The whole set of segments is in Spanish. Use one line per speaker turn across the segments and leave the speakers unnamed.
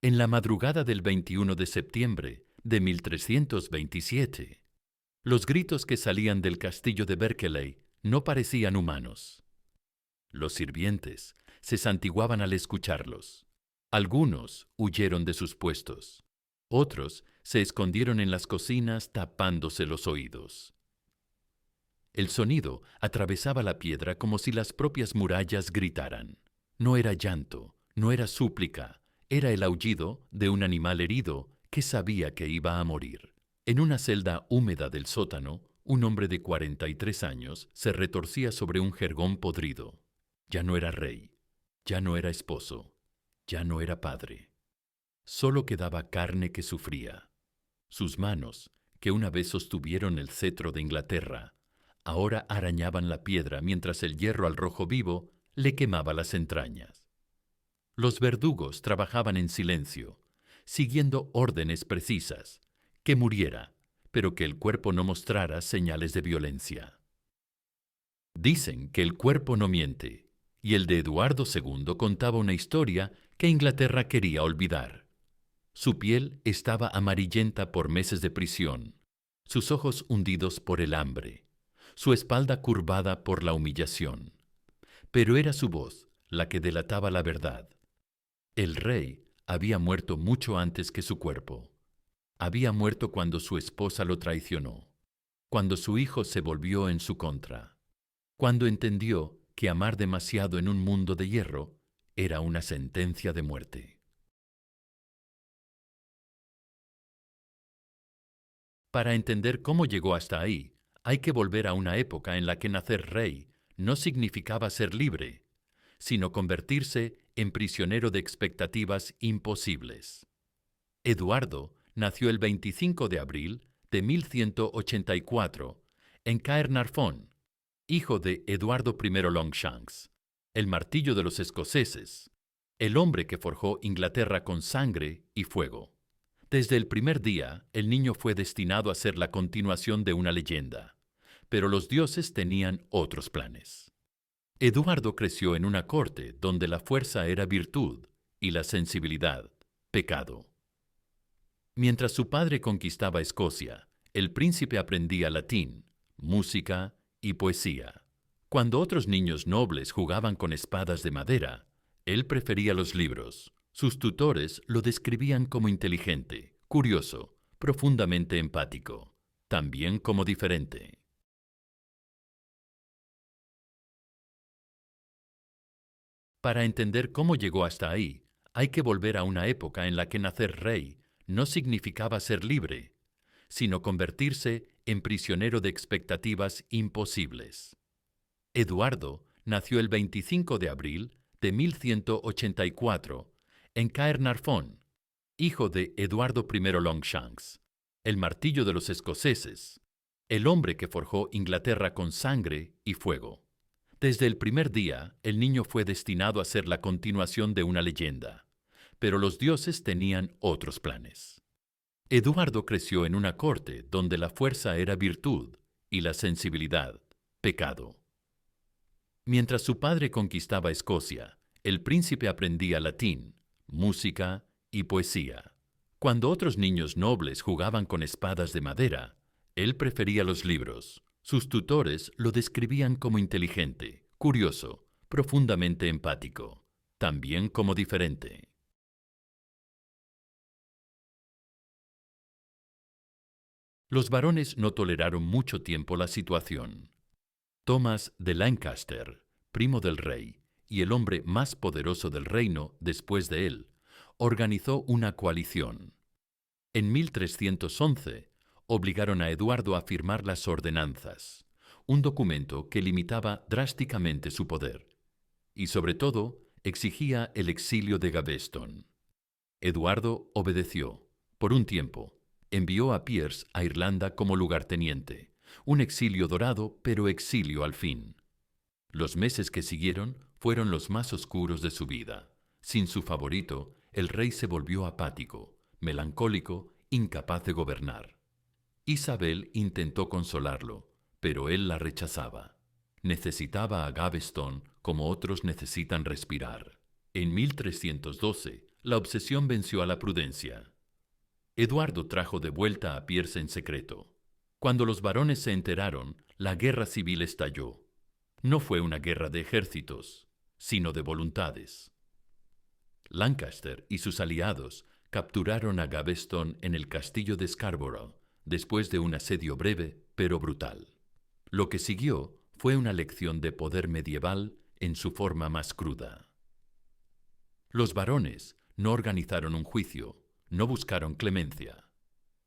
En la madrugada del 21 de septiembre de 1327, los gritos que salían del castillo de Berkeley no parecían humanos. Los sirvientes se santiguaban al escucharlos. Algunos huyeron de sus puestos. Otros se escondieron en las cocinas tapándose los oídos. El sonido atravesaba la piedra como si las propias murallas gritaran. No era llanto, no era súplica, era el aullido de un animal herido que sabía que iba a morir. En una celda húmeda del sótano, un hombre de 43 años se retorcía sobre un jergón podrido. Ya no era rey, ya no era esposo, ya no era padre. Solo quedaba carne que sufría. Sus manos, que una vez sostuvieron el cetro de Inglaterra, ahora arañaban la piedra mientras el hierro al rojo vivo le quemaba las entrañas. Los verdugos trabajaban en silencio, siguiendo órdenes precisas, que muriera, pero que el cuerpo no mostrara señales de violencia. Dicen que el cuerpo no miente, y el de Eduardo II contaba una historia que Inglaterra quería olvidar. Su piel estaba amarillenta por meses de prisión, sus ojos hundidos por el hambre, su espalda curvada por la humillación. Pero era su voz la que delataba la verdad. El rey había muerto mucho antes que su cuerpo. Había muerto cuando su esposa lo traicionó, cuando su hijo se volvió en su contra, cuando entendió que amar demasiado en un mundo de hierro era una sentencia de muerte. Para entender cómo llegó hasta ahí, hay que volver a una época en la que nacer rey no significaba ser libre, sino convertirse en prisionero de expectativas imposibles. Eduardo nació el 25 de abril de 1184 en Caernarfon, hijo de Eduardo I Longshanks, el martillo de los escoceses, el hombre que forjó Inglaterra con sangre y fuego. Desde el primer día, el niño fue destinado a ser la continuación de una leyenda, pero los dioses tenían otros planes. Eduardo creció en una corte donde la fuerza era virtud y la sensibilidad, pecado. Mientras su padre conquistaba Escocia, el príncipe aprendía latín, música y poesía. Cuando otros niños nobles jugaban con espadas de madera, él prefería los libros. Sus tutores lo describían como inteligente, curioso, profundamente empático, también como diferente. Para entender cómo llegó hasta ahí, hay que volver a una época en la que nacer rey no significaba ser libre, sino convertirse en prisionero de expectativas imposibles. Eduardo nació el 25 de abril de 1184 en Caernarfon, hijo de Eduardo I Longshanks, el martillo de los escoceses, el hombre que forjó Inglaterra con sangre y fuego. Desde el primer día, el niño fue destinado a ser la continuación de una leyenda, pero los dioses tenían otros planes. Eduardo creció en una corte donde la fuerza era virtud y la sensibilidad, pecado. Mientras su padre conquistaba Escocia, el príncipe aprendía latín, música y poesía. Cuando otros niños nobles jugaban con espadas de madera, él prefería los libros. Sus tutores lo describían como inteligente, curioso, profundamente empático, también como diferente. Los varones no toleraron mucho tiempo la situación. Thomas de Lancaster, primo del rey, y el hombre más poderoso del reino después de él, organizó una coalición. En 1311, obligaron a Eduardo a firmar las ordenanzas, un documento que limitaba drásticamente su poder, y sobre todo exigía el exilio de Gaveston. Eduardo obedeció. Por un tiempo, envió a Piers a Irlanda como lugarteniente, un exilio dorado, pero exilio al fin. Los meses que siguieron fueron los más oscuros de su vida. Sin su favorito, el rey se volvió apático, melancólico, incapaz de gobernar. Isabel intentó consolarlo, pero él la rechazaba. Necesitaba a Gaveston como otros necesitan respirar. En 1312, La obsesión venció a la prudencia. Eduardo trajo de vuelta a Pierce en secreto. Cuando los varones se enteraron, la guerra civil estalló. No fue una guerra de ejércitos, sino de voluntades. Lancaster y sus aliados capturaron a Gaveston en el castillo de Scarborough, después de un asedio breve pero brutal. Lo que siguió fue una lección de poder medieval en su forma más cruda. Los varones no organizaron un juicio, no buscaron clemencia.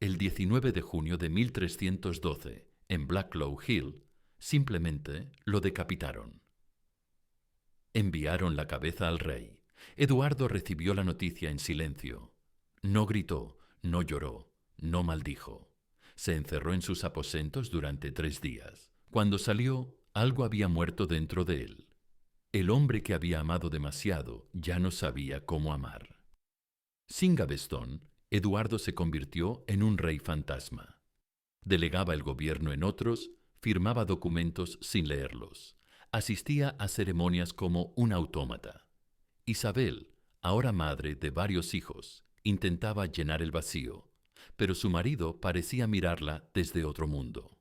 El 19 de junio de 1312, en Blacklow Hill, simplemente lo decapitaron. Enviaron la cabeza al rey. Eduardo recibió la noticia en silencio. No gritó, no lloró, no maldijo. Se encerró en sus aposentos durante 3 días. Cuando salió, algo había muerto dentro de él. El hombre que había amado demasiado ya no sabía cómo amar. Sin Gaveston, Eduardo se convirtió en un rey fantasma. Delegaba el gobierno en otros, firmaba documentos sin leerlos, asistía a ceremonias como un autómata. Isabel, ahora madre de varios hijos, intentaba llenar el vacío, pero su marido parecía mirarla desde otro mundo.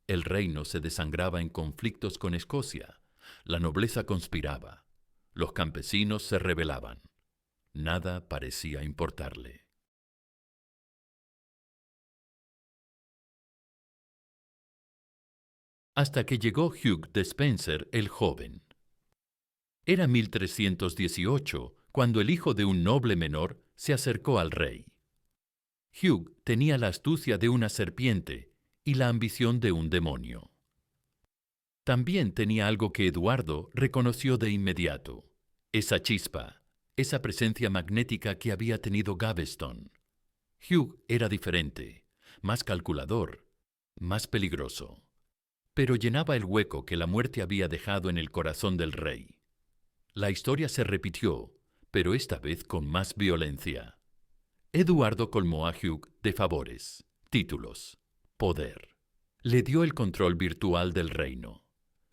El reino se desangraba en conflictos con Escocia, la nobleza conspiraba, los campesinos se rebelaban. Nada parecía importarle. Hasta que llegó Hugh Despenser el joven. Era 1318 cuando el hijo de un noble menor se acercó al rey. Hugh tenía la astucia de una serpiente y la ambición de un demonio. También tenía algo que Eduardo reconoció de inmediato: esa chispa, esa presencia magnética que había tenido Gaveston. Hugh era diferente, más calculador, más peligroso, pero llenaba el hueco que la muerte había dejado en el corazón del rey. La historia se repitió, pero esta vez con más violencia. Eduardo colmó a Hugh de favores, títulos, poder. Le dio el control virtual del reino.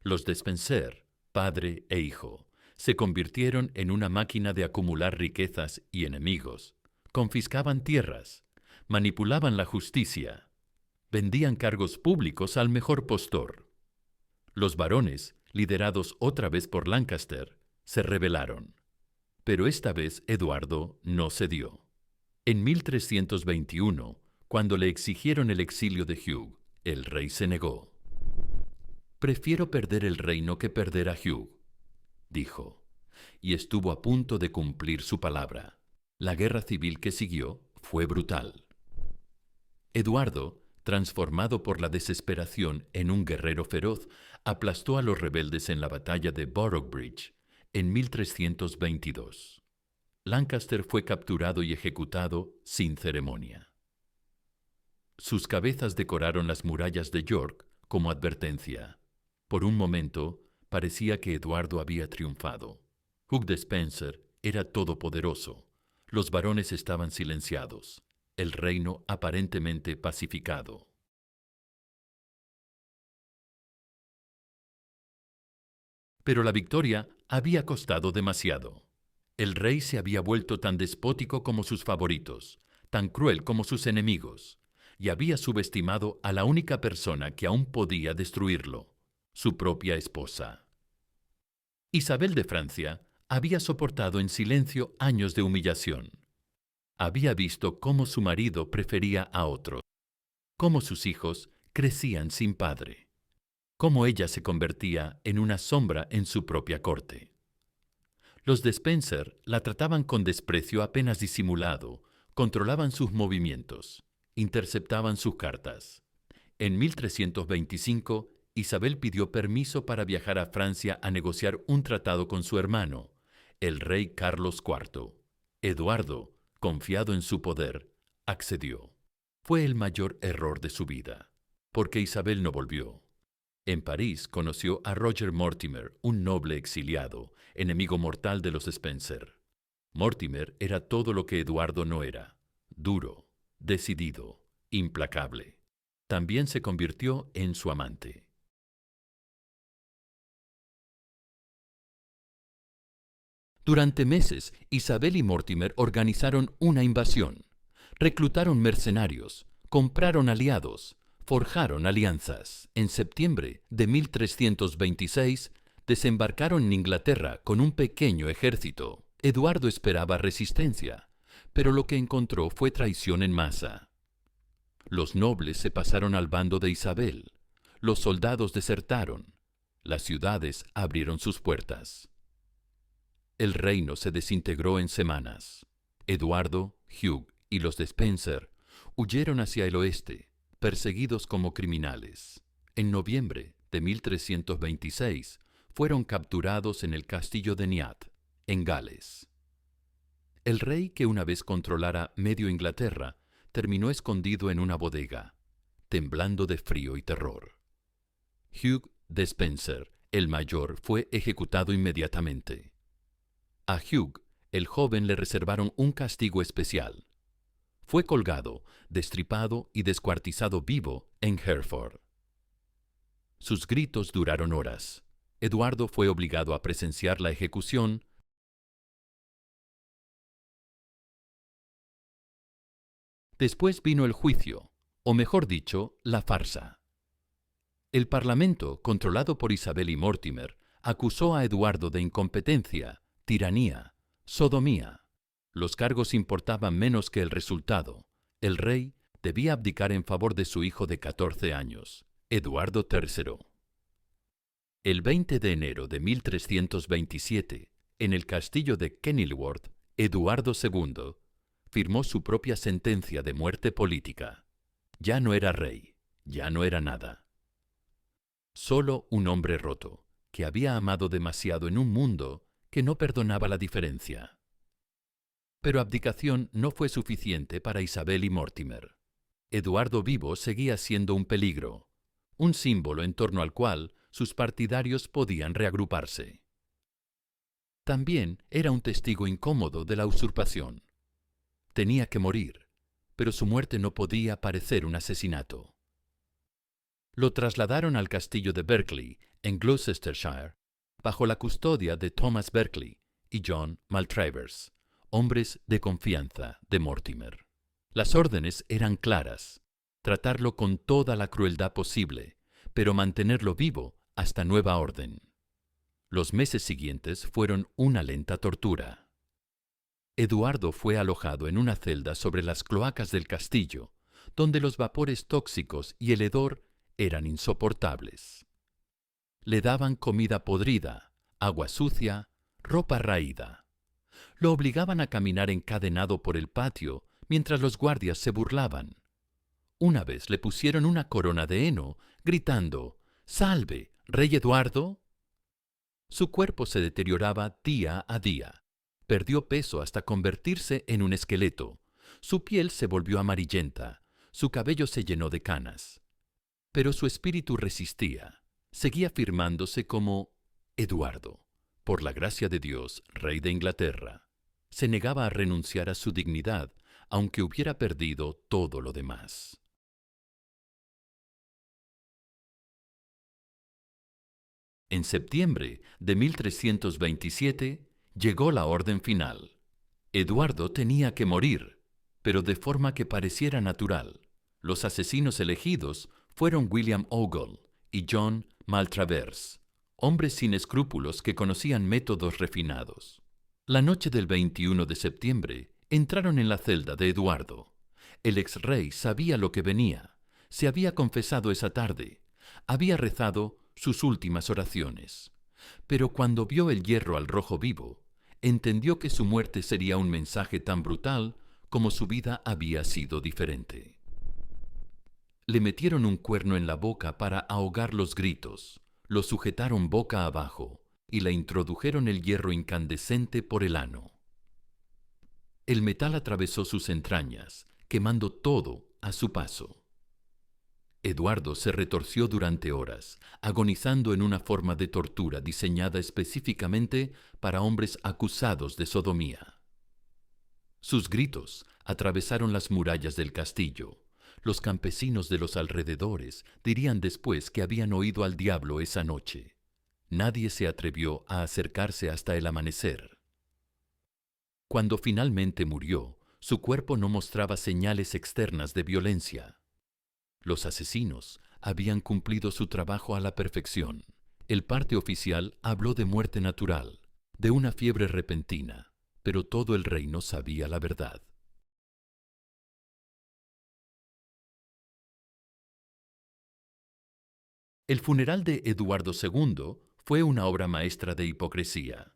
Los Despenser, padre e hijo, se convirtieron en una máquina de acumular riquezas y enemigos. Confiscaban tierras, manipulaban la justicia, vendían cargos públicos al mejor postor. Los varones, liderados otra vez por Lancaster, se rebelaron. Pero esta vez Eduardo no cedió. En 1321, cuando le exigieron el exilio de Hugh, el rey se negó. «Prefiero perder el reino que perder a Hugh», dijo, y estuvo a punto de cumplir su palabra. La guerra civil que siguió fue brutal. Eduardo, transformado por la desesperación en un guerrero feroz, aplastó a los rebeldes en la batalla de Boroughbridge en 1322. Lancaster fue capturado y ejecutado sin ceremonia. Sus cabezas decoraron las murallas de York como advertencia. Por un momento, parecía que Eduardo había triunfado. Hugh Despenser era todopoderoso. Los varones estaban silenciados. El reino aparentemente pacificado. Pero la victoria había costado demasiado. El rey se había vuelto tan despótico como sus favoritos, tan cruel como sus enemigos, y había subestimado a la única persona que aún podía destruirlo: su propia esposa. Isabel de Francia había soportado en silencio años de humillación. Había visto cómo su marido prefería a otros, cómo sus hijos crecían sin padre, cómo ella se convertía en una sombra en su propia corte. Los Despenser la trataban con desprecio apenas disimulado, controlaban sus movimientos, interceptaban sus cartas. En 1325, Isabel pidió permiso para viajar a Francia a negociar un tratado con su hermano, el rey Carlos IV. Eduardo, confiado en su poder, accedió. Fue el mayor error de su vida, porque Isabel no volvió. En París conoció a Roger Mortimer, un noble exiliado, enemigo mortal de los Despenser. Mortimer era todo lo que Eduardo no era: duro, decidido, implacable. También se convirtió en su amante. Durante meses, Isabel y Mortimer organizaron una invasión. Reclutaron mercenarios, compraron aliados, forjaron alianzas. En septiembre de 1326, desembarcaron en Inglaterra con un pequeño ejército. Eduardo esperaba resistencia, pero lo que encontró fue traición en masa. Los nobles se pasaron al bando de Isabel. Los soldados desertaron. Las ciudades abrieron sus puertas. El reino se desintegró en semanas. Eduardo, Hugh y los de Spencer huyeron hacia el oeste, perseguidos como criminales. En noviembre de 1326 fueron capturados en el castillo de Neath, en Gales. El rey, que una vez controlara medio Inglaterra, terminó escondido en una bodega, temblando de frío y terror. Hugh de Spencer, el mayor, fue ejecutado inmediatamente. A Hugh, el joven, le reservaron un castigo especial. Fue colgado, destripado y descuartizado vivo en Hereford. Sus gritos duraron horas. Eduardo fue obligado a presenciar la ejecución. Después vino el juicio, o mejor dicho, la farsa. El Parlamento, controlado por Isabel y Mortimer, acusó a Eduardo de incompetencia, tiranía, sodomía. Los cargos importaban menos que el resultado. El rey debía abdicar en favor de su hijo de 14 años, Eduardo III. El 20 de enero de 1327, en el castillo de Kenilworth, Eduardo II firmó su propia sentencia de muerte política. Ya no era rey, ya no era nada. Solo un hombre roto, que había amado demasiado en un mundo que no perdonaba la diferencia. Pero abdicación no fue suficiente para Isabel y Mortimer. Eduardo vivo seguía siendo un peligro, un símbolo en torno al cual sus partidarios podían reagruparse. También era un testigo incómodo de la usurpación. Tenía que morir, pero su muerte no podía parecer un asesinato. Lo trasladaron al castillo de Berkeley, en Gloucestershire, bajo la custodia de Thomas Berkeley y John Maltravers, hombres de confianza de Mortimer. Las órdenes eran claras: tratarlo con toda la crueldad posible, pero mantenerlo vivo hasta nueva orden. Los meses siguientes fueron una lenta tortura. Eduardo fue alojado en una celda sobre las cloacas del castillo, donde los vapores tóxicos y el hedor eran insoportables. Le daban comida podrida, agua sucia, ropa raída. Lo obligaban a caminar encadenado por el patio mientras los guardias se burlaban. Una vez le pusieron una corona de heno, gritando: «¡Salve, rey Eduardo!». Su cuerpo se deterioraba día a día. Perdió peso hasta convertirse en un esqueleto. Su piel se volvió amarillenta, su cabello se llenó de canas. Pero su espíritu resistía, seguía afirmándose como Eduardo, por la gracia de Dios, rey de Inglaterra. Se negaba a renunciar a su dignidad, aunque hubiera perdido todo lo demás. En septiembre de 1327 llegó la orden final. Eduardo tenía que morir, pero de forma que pareciera natural. Los asesinos elegidos fueron William Ogle y John Maltravers, hombres sin escrúpulos que conocían métodos refinados. La noche del 21 de septiembre entraron en la celda de Eduardo. El ex-rey sabía lo que venía. Se había confesado esa tarde. Había rezado sus últimas oraciones. Pero cuando vio el hierro al rojo vivo, entendió que su muerte sería un mensaje tan brutal como su vida había sido diferente. Le metieron un cuerno en la boca para ahogar los gritos, lo sujetaron boca abajo y le introdujeron el hierro incandescente por el ano. El metal atravesó sus entrañas, quemando todo a su paso. Eduardo se retorció durante horas, agonizando en una forma de tortura diseñada específicamente para hombres acusados de sodomía. Sus gritos atravesaron las murallas del castillo. Los campesinos de los alrededores dirían después que habían oído al diablo esa noche. Nadie se atrevió a acercarse hasta el amanecer. Cuando finalmente murió, su cuerpo no mostraba señales externas de violencia. Los asesinos habían cumplido su trabajo a la perfección. El parte oficial habló de muerte natural, de una fiebre repentina, pero todo el reino sabía la verdad. El funeral de Eduardo II fue una obra maestra de hipocresía.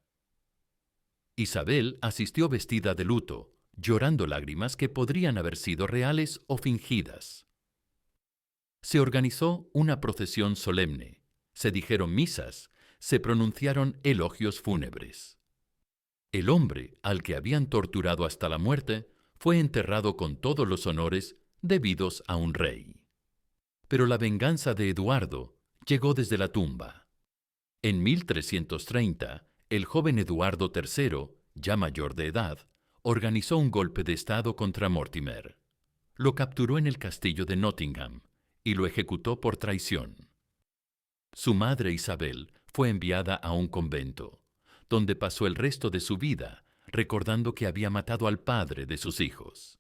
Isabel asistió vestida de luto, llorando lágrimas que podrían haber sido reales o fingidas. Se organizó una procesión solemne, se dijeron misas, se pronunciaron elogios fúnebres. El hombre, al que habían torturado hasta la muerte, fue enterrado con todos los honores debidos a un rey. Pero la venganza de Eduardo llegó desde la tumba. En 1330, el joven Eduardo III, ya mayor de edad, organizó un golpe de estado contra Mortimer. Lo capturó en el castillo de Nottingham y lo ejecutó por traición. Su madre Isabel fue enviada a un convento, donde pasó el resto de su vida recordando que había matado al padre de sus hijos.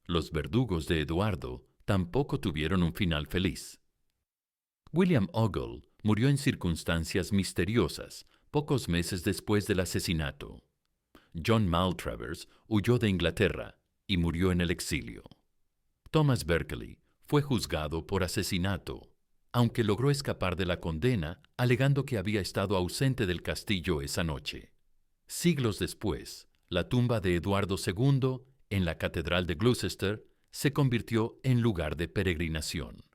Los verdugos de Eduardo tampoco tuvieron un final feliz. William Ogle murió en circunstancias misteriosas pocos meses después del asesinato. John Maltravers huyó de Inglaterra y murió en el exilio. Thomas Berkeley fue juzgado por asesinato, aunque logró escapar de la condena alegando que había estado ausente del castillo esa noche. Siglos después, la tumba de Eduardo II en la Catedral de Gloucester se convirtió en lugar de peregrinación.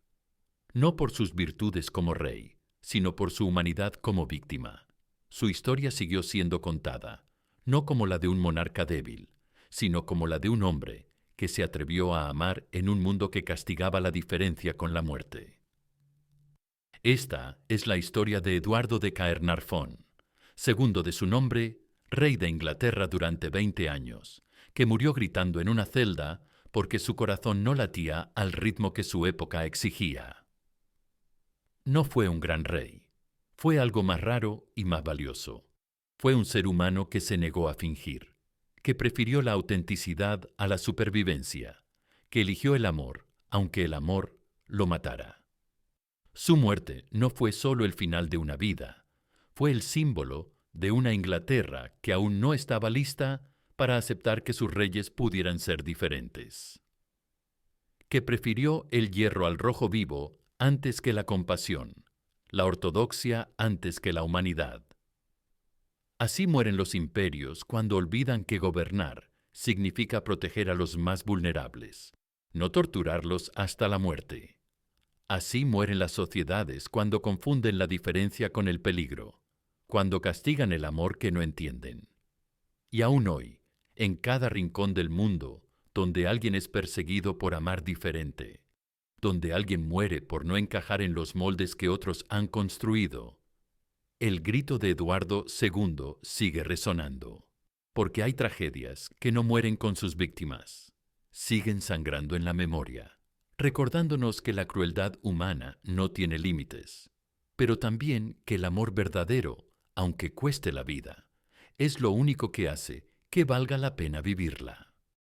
No por sus virtudes como rey, sino por su humanidad como víctima. Su historia siguió siendo contada, no como la de un monarca débil, sino como la de un hombre que se atrevió a amar en un mundo que castigaba la diferencia con la muerte. Esta es la historia de Eduardo de Caernarfon, segundo de su nombre, rey de Inglaterra durante 20 años, que murió gritando en una celda porque su corazón no latía al ritmo que su época exigía. No fue un gran rey, fue algo más raro y más valioso. Fue un ser humano que se negó a fingir, que prefirió la autenticidad a la supervivencia, que eligió el amor, aunque el amor lo matara. Su muerte no fue solo el final de una vida, fue el símbolo de una Inglaterra que aún no estaba lista para aceptar que sus reyes pudieran ser diferentes. Que prefirió el hierro al rojo vivo antes que la compasión, la ortodoxia antes que la humanidad. Así mueren los imperios cuando olvidan que gobernar significa proteger a los más vulnerables, no torturarlos hasta la muerte. Así mueren las sociedades cuando confunden la diferencia con el peligro, cuando castigan el amor que no entienden. Y aún hoy, en cada rincón del mundo, donde alguien es perseguido por amar diferente, donde alguien muere por no encajar en los moldes que otros han construido, el grito de Eduardo II sigue resonando, porque hay tragedias que no mueren con sus víctimas, siguen sangrando en la memoria, recordándonos que la crueldad humana no tiene límites, pero también que el amor verdadero, aunque cueste la vida, es lo único que hace que valga la pena vivirla.